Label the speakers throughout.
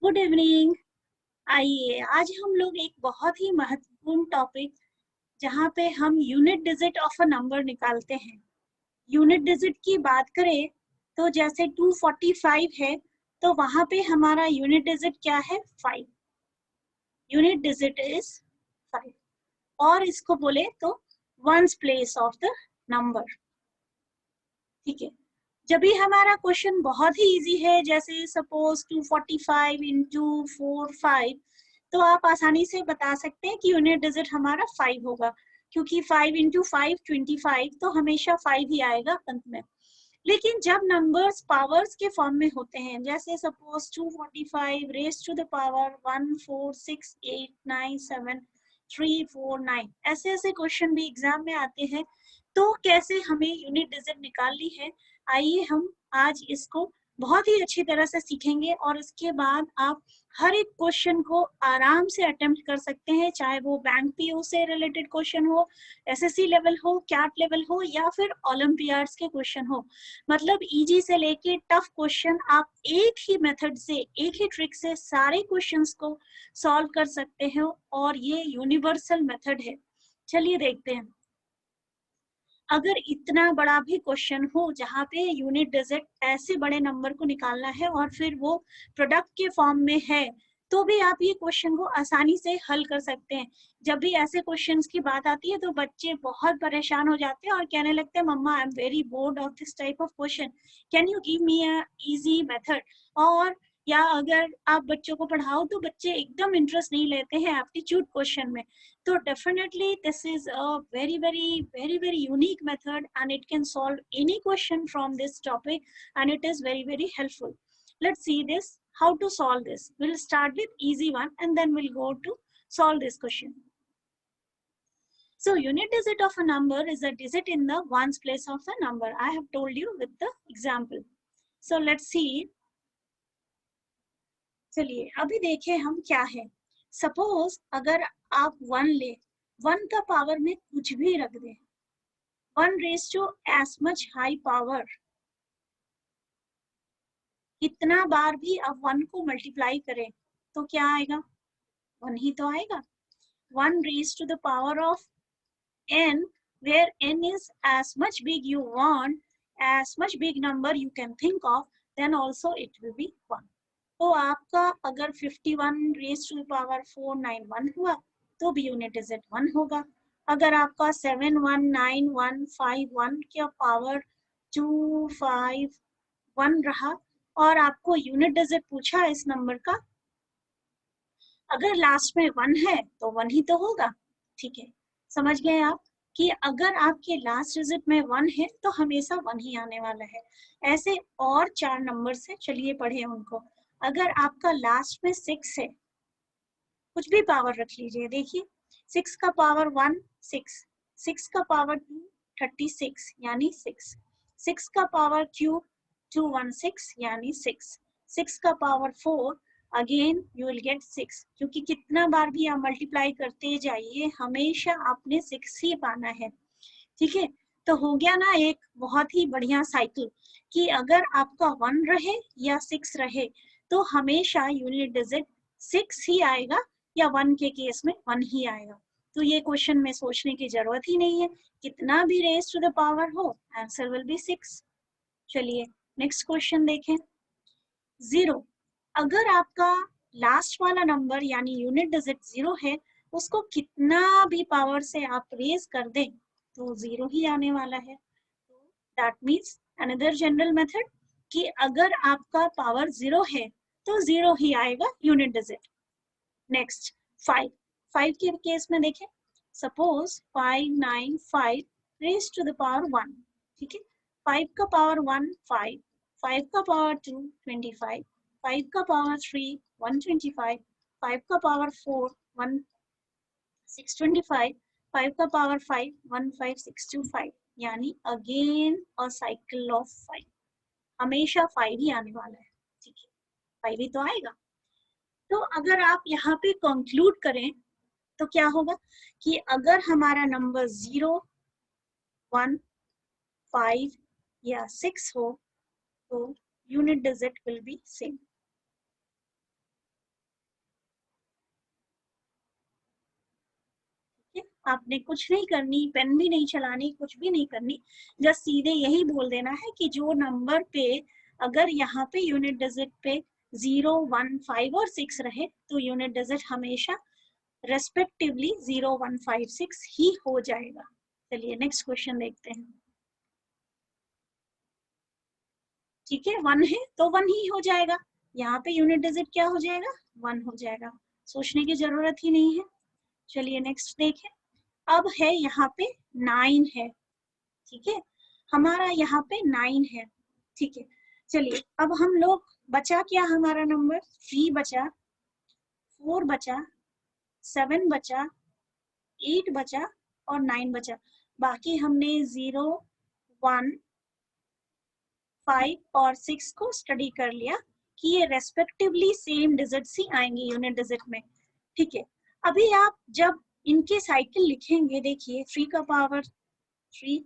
Speaker 1: Good evening. आइए आज हम लोग एक बहुत ही महत्वपूर्ण टॉपिक जहाँ पे हम unit digit of a number निकालते हैं। यूनिट डिजिट की बात करें तो जैसे 245 है तो वहां पे हमारा यूनिट डिजिट क्या है 5। यूनिट डिजिट इज 5 और इसको बोले तो ones place of the number. ठीक है, जब भी हमारा क्वेश्चन बहुत ही इजी है जैसे सपोज 245 इंटू 45 तो आप आसानी से बता सकते हैं कि यूनिट डिजिट हमारा 5 होगा, क्योंकि 5 इंटू 5 25 तो हमेशा 5 ही आएगा अंत में। लेकिन जब नंबर्स पावर्स के फॉर्म में होते हैं जैसे suppose 245 raise to the power 1 4 6 8 9 7 3 4 9, ऐसे ऐसे क्वेश्चन भी एग्जाम में आते हैं। तो कैसे हमें यूनिट डिजिट निकालनी है, आइए हम आज इसको बहुत ही अच्छी तरह से सीखेंगे और इसके बाद आप हर एक क्वेश्चन को आराम से अटेम्प्ट कर सकते हैं, चाहे वो बैंक पीओ से रिलेटेड क्वेश्चन हो, एसएससी लेवल हो, कैट लेवल हो या फिर ओलंपियाड्स के क्वेश्चन हो। मतलब इजी से लेके टफ क्वेश्चन आप एक ही मेथड से, एक ही ट्रिक से सारे क्वेश्चंस को सॉल्व कर सकते हैं और ये यूनिवर्सल मेथड है। चलिए देखते हैं। अगर इतना बड़ा भी क्वेश्चन हो जहाँ पे यूनिट डिजिट ऐसे बड़े नंबर को निकालना है और फिर वो प्रोडक्ट के फॉर्म में है तो भी आप ये क्वेश्चन को आसानी से हल कर सकते हैं। जब भी ऐसे क्वेश्चंस की बात आती है तो बच्चे बहुत परेशान हो जाते हैं और कहने लगते हैं mama I am very bored of this type of question, can you give me a easy method. और या अगर आप बच्चों को पढ़ाओ तो बच्चे एकदम इंटरेस्ट नहीं लेते हैं एप्टीट्यूड क्वेश्चन में। So definitely this is a very unique method and it can solve any question from this topic and it is very helpful. Let's see this, how to solve this. We'll start with easy one and then we'll go to solve this question. So unit digit of a number is a digit in the ones place of the number. I have told you with the example. So let's see. चलिए अभी देखें हम क्या है। Suppose अगर आप 1 ले, 1 का पावर में कुछ भी रख दें, 1 raise to as much high power, कितना बार भी आप 1 को मल्टीप्लाई करें तो क्या आएगा, 1 ही तो आएगा। 1 raise to the power of n where n is as much big you want, as much big number you can think of, then also it will be 1. तो आपका अगर 51 रेज टू द पावर 491 हुआ तो भी unit digit 1 होगा। अगर आपका 71951 का पावर 251 रहा और आपको यूनिट डिजिट पूछा इस नंबर का, अगर लास्ट में 1 है तो 1 ही तो होगा। ठीक है, समझ गए आप कि अगर आपके लास्ट डिजिट में 1 है तो हमेशा 1 ही आने वाला है। ऐसे और 4 नंबर्स है, चलिए पढ़े उनको। अगर आपका लास्ट में 6 है, कुछ भी पावर रख लीजिए, देखिए 6 का पावर 1 6, 6 का पावर 2 36 यानी 6, 6 का पावर क्यूब 216 यानी 6, 6 का power 4 again you will get 6, क्योंकि कितना बार भी आप मल्टीप्लाई करते जाइए हमेशा आपने 6 ही पाना है। ठीक है, तो हो गया ना एक बहुत ही बढ़िया साइकिल कि अगर आपका 1 रहे या 6 रहे तो हमेशा यूनिट डिजिट 6 ही आएगा या 1 के केस में 1 ही आएगा। तो ये क्वेश्चन में सोचने की जरूरत ही नहीं है, कितना भी रेज टू द पावर हो आंसर विल बी 6। चलिए नेक्स्ट क्वेश्चन देखें। 0, अगर आपका लास्ट वाला नंबर यानी यूनिट डिजिट 0 है, उसको कितना भी पावर से आप रेज कर दें तो 0 ही आने वाला है। That means another general method कि अगर आपका पावर 0 है तो 0 ही आएगा यूनिट डिजिट। नेक्स्ट 5, 5 के केस में देखें, suppose 595 raise to the power 1। ठीक है, 5 का पावर 1 5, 5 का पावर 2 25, 5 का पावर 3 125, 5 का पावर 4 1 625, 5 का पावर 5 15625, यानी अगेन अ साइकिल ऑफ 5, हमेशा 5 ही आने वाला है। ठीक है, 5 ही तो आएगा। तो अगर आप यहाँ पे कंक्लूड करें तो क्या होगा कि अगर हमारा नंबर 0 1 5 या 6 हो तो unit digit will be same. आपने कुछ नहीं करनी, पेन भी नहीं चलानी, कुछ भी नहीं करनी, जस्ट सीधे यही बोल देना है कि जो नंबर पे अगर यहाँ पे यूनिट डिजिट पे 0, 1, 5 और 6 रहे तो यूनिट डिजिट हमेशा रेस्पेक्टिवली 0, 1, 5, 6 ही हो जाएगा। चलिए नेक्स्ट क्वेश्चन देखते हैं। ठीक है, 1 है तो 1 ही हो जाएगा, यहाँ पे यूनिट डिजिट क्या हो जाएगा, 1 हो जाएगा, सोचने की जरूरत ही नहीं है। चलिए नेक्स्ट देखें। अब है यहाँ पे 9 है, ठीक है, हमारा यहाँ पे 9 है, ठीक है। चलिए अब हम लोग, बचा क्या हमारा नंबर, 3 बचा, 4 बचा, 7 बचा, 8 बचा और 9 बचा। बाकी हमने 0, 1, 5 और 6 को स्टडी कर लिया कि ये रेस्पेक्टिवली सेम डिजिट्स ही आएंगे यूनिट डिजिट में, ठीक है। अभी आप जब इनके साइकिल लिखेंगे, देखिए 3 का पावर 3,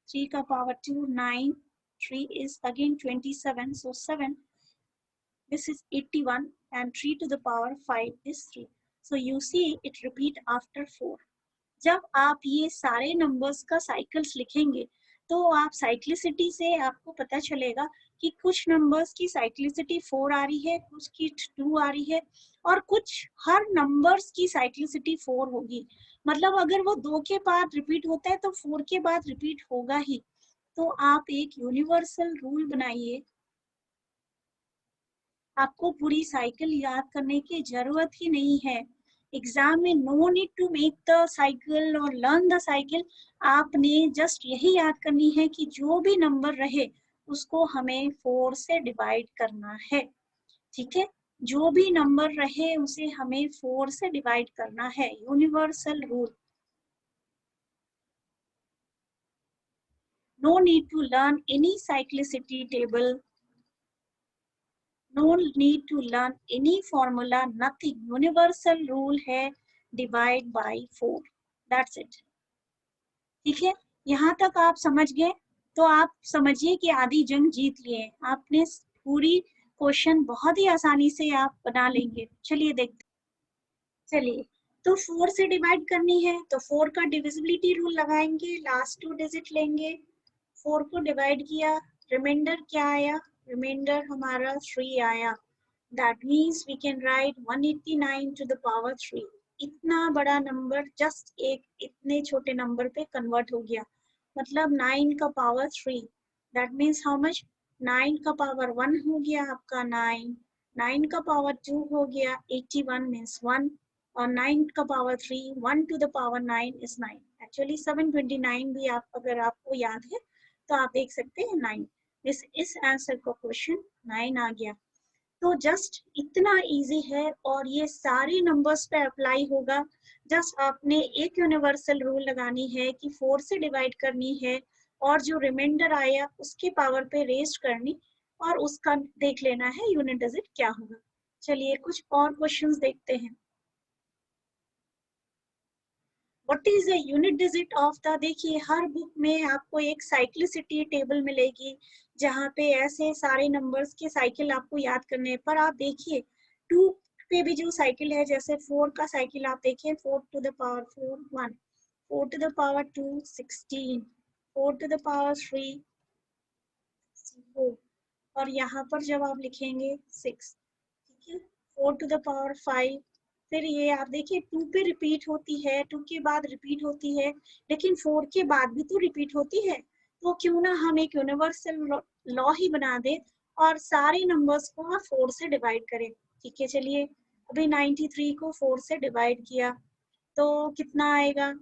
Speaker 1: 3 का power 2, 9, 3 is again 27, so 7, this is 81 and 3 to the power 5 is 3. So you see it repeat after 4. जब आप ये सारे नंबर्स का साइकिल्स लिखेंगे तो आप साइक्लिसिटी से आपको पता चलेगा कि कुछ नंबर्स की साइक्लिसिटी 4 आ रही है, कुछ की 2 आ रही है और कुछ हर नंबर्स की साइक्लिसिटी 4 होगी। मतलब अगर वो 2 के बाद रिपीट होता है तो 4 के बाद रिपीट होगा ही। तो आप एक यूनिवर्सल रूल बनाइए, आपको पूरी साइकिल याद करने की जरूरत ही नहीं है। एग्जाम में no need to make the cycle और लर्न द साइकिल, आपने जस्ट यही याद करनी है कि जो भी नंबर रहे उसको हमें 4 से डिवाइड करना है, ठीक है। जो भी नंबर रहे उसे हमें 4 से डिवाइड करना है, universal rule. No need to learn any cyclicity table, no need to learn any formula, nothing, universal rule है divide by 4, that's it, ठीक है। यहाँ तक आप समझ गए तो आप समझिए कि आधी जंग जीत लिए, आपने पूरी क्वेश्चन बहुत ही आसानी से आप बना लेंगे। चलिए देखते, चलिए तो 4 से डिवाइड करनी है तो 4 का डिविजिबिलिटी रूल लगाएंगे, लास्ट 2 डिजिट लेंगे, 4 को डिवाइड किया, रिमाइंडर क्या आया, रिमाइंडर हमारा 3 आया। That means we can write 189 to the power 3. इतना बड़ा नंबर जस्ट एक इतने छोटे नंबर पे कन्वर्ट हो गया, मतलब 9 का power 3। That means how much? 9 का पावर 1 हो गया आपका 9, 9 का पावर 2 हो गया 81 means 1 और 9 का power 3, 1 to the power 9 is 9. Actually 729 भी आप अगर आपको याद है तो आप देख सकते हैं 9। इस आंसर का क्वेश्चन 9 आ गया। तो जस्ट इतना इजी है और ये सारे नंबर्स पे अप्लाई होगा। जस्ट आपने एक यूनिवर्सल रूल लगानी है कि 4 से डिवाइड करनी है और जो रिमाइंडर आया उसके पावर पे रेस्ट करनी और उसका देख लेना है यूनिट डिजिट क्या होगा। चलिए कुछ और क्वेश्चंस देखते हैं। What is the unit digit of the, देखिए हर बुक में आपको एक साइक्लिसिटी टेबल मिलेगी जहाँ पे ऐसे सारे नंबर्स के साइकिल आपको याद करने, पर आप देखिए 2 पे भी जो साइकिल है, जैसे 4 का साइकिल आप देखिए 4 to the power 4 1, 4 to the power 2 16, 4 to the power 3 4 और यहाँ पर जब आप लिखेंगे 6, ठीक है, 4 to the power 5, फिर ये आप देखिए 2 पे रिपीट होती है, 2 के बाद रिपीट होती है, लेकिन 4 के बाद भी तो रिपीट होती है। तो क्यों ना हम एक यूनिवर्सल लॉ ही बना दे और सारे नंबर्स को 4 से डिवाइड करें। ठीक है, चलिए अभी 93 को 4 से डिवाइड किया तो कितना आएगा,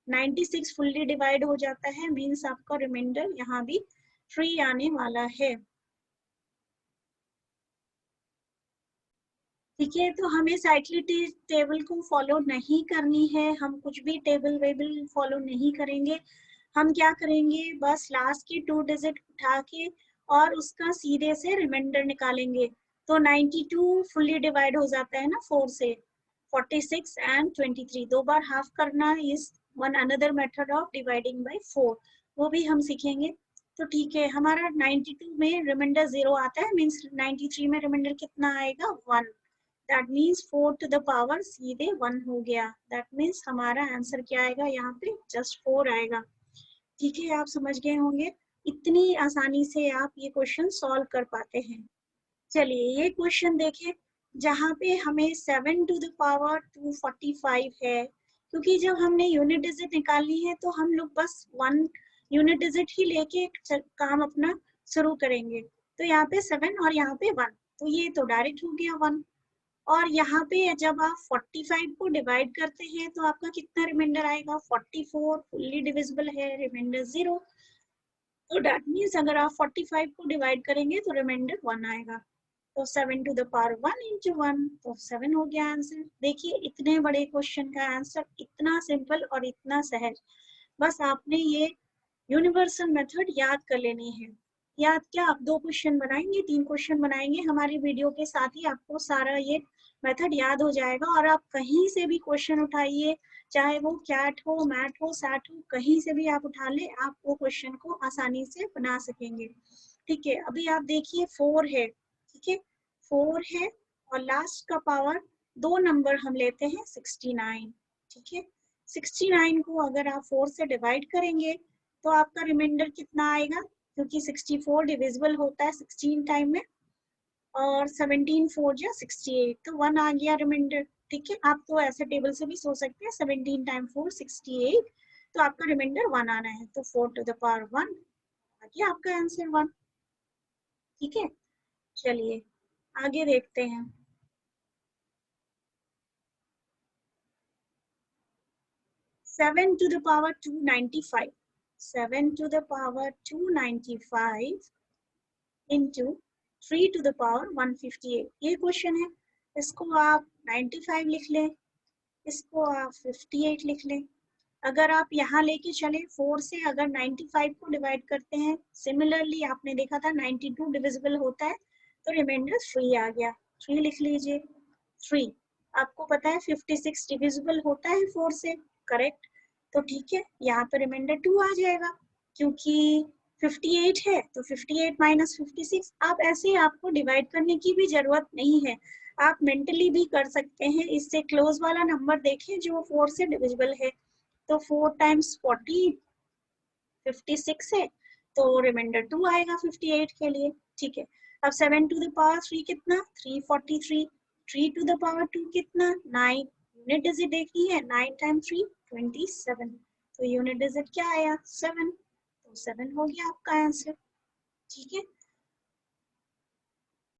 Speaker 1: 96 फुल्ली डिवाइड हो जाता है, मीन्स आपका रिमाइंडर यहाँ भी 3 आने वाला है। ठीक है, तो हमें साइक्लिसिटी टेबल को फॉलो नहीं करनी है, हम कुछ भी टेबल वेबल फॉलो नहीं करेंगे। हम क्या करेंगे, बस लास्ट की 2 डिजिट उठा के और उसका सीधे से रिमाइंडर निकालेंगे। तो 92 फुल्ली डिवाइड हो जाता है ना 4 से, 46 एंड 23 दो बार हाफ करना is one another method of dividing by 4, वो भी हम सीखेंगे। तो ठीक है, हमारा 92 में रिमाइंडर 0 आता है, मीन्स 93 में रिमाइंडर कितना आएगा 1। That means 4 to the power सीधे 1 हो गया। दैट मीन्स हमारा आंसर क्या आएगा यहाँ पे, जस्ट 4 आएगा। ठीक है, आप समझ गए होंगे, इतनी आसानी से आप ये क्वेश्चन सॉल्व कर पाते हैं। चलिए ये क्वेश्चन देखें, जहाँ पे हमें 7 टू द पावर 245 है, क्योंकि जब हमने यूनिट डिजिट निकालनी है तो हम लोग बस 1 यूनिट डिजिट ही लेके काम अपना शुरू करेंगे। तो यहाँ पे 7 और यहाँ पे 1, तो ये तो डायरेक्ट हो गया 1। और यहाँ पे जब आप 45 को डिवाइड करते हैं तो आपका कितना रिमाइंडर आएगा, 44 फुल्ली डिविजिबल है, रिमाइंडर 0। तो दैट मीन्स अगर आप 45 को डिवाइड करेंगे तो रिमाइंडर 1 आएगा। तो 7 टू द पावर 1 इंटू 1, तो 7 हो गया आंसर। देखिए इतने बड़े क्वेश्चन का आंसर इतना सिंपल और इतना सहज। बस आपने ये यूनिवर्सल मेथड याद कर लेनी है। याद क्या, आप 2 क्वेश्चन बनाएंगे, 3 क्वेश्चन बनाएंगे, हमारी वीडियो के साथ ही आपको सारा ये मेथड याद हो जाएगा। और आप कहीं से भी क्वेश्चन उठाइए, चाहे वो कैट हो, मैट हो, सैट हो, कहीं से भी आप उठा ले, आप वो क्वेश्चन को आसानी से बना सकेंगे। ठीक है, अभी आप देखिए 4 है, ठीक है 4 है, और लास्ट का पावर 2 नंबर हम लेते हैं 69। ठीक है, 69 को अगर आप 4 से डिवाइड करेंगे तो आपका रिमाइंडर कितना आएगा, क्योंकि 64 डिविजिबल होता है 16 टाइम में, और 17 4 जा 68, तो 1 आ गया रिमाइंडर। ठीक है, आप तो ऐसे टेबल से भी सोच सकते हैं, 17 टाइम 4 68, तो आपका रिमाइंडर 1 आना है, तो 4 टू द पावर 1 आ गया आपका आंसर 1। ठीक है, चलिए आगे देखते हैं। 7 to the power 295, 7 to the power 295 into 3 to the power 158, ये क्वेश्चन है। इसको आप 95 लिख लें, इसको आप 58 लिख लें। अगर आप यहाँ लेके चले 4 से अगर 95 को डिवाइड करते हैं, सिमिलरली आपने देखा था 92 डिविजिबल होता है, तो रिमाइंडर 3 आ गया, 3 लिख लीजिए। 3 आपको पता है 56 डिविजिबल होता है 4 से, करेक्ट। तो ठीक है, यहाँ पे रिमाइंडर 2 आ जाएगा, क्योंकि 58 है तो 58 माइनस 56। आप ऐसे आपको डिवाइड करने की भी जरूरत नहीं है, आप मेंटली भी कर सकते हैं। इससे क्लोज वाला नंबर देखें जो 4 से डिविजिबल है, तो 4 टाइम्स 40 56 है, तो रिमाइंडर 2 आएगा 58 के लिए। ठीक है, अब 7 टू द पावर 3 कितना, 343, 3 टू द पावर 2 कितना, 9, यूनिट डिजिट देखनी है, 9 टाइम 3 27, तो यूनिट डिजिट क्या आया 7, तो 7 हो गया आपका आंसर। ठीक है,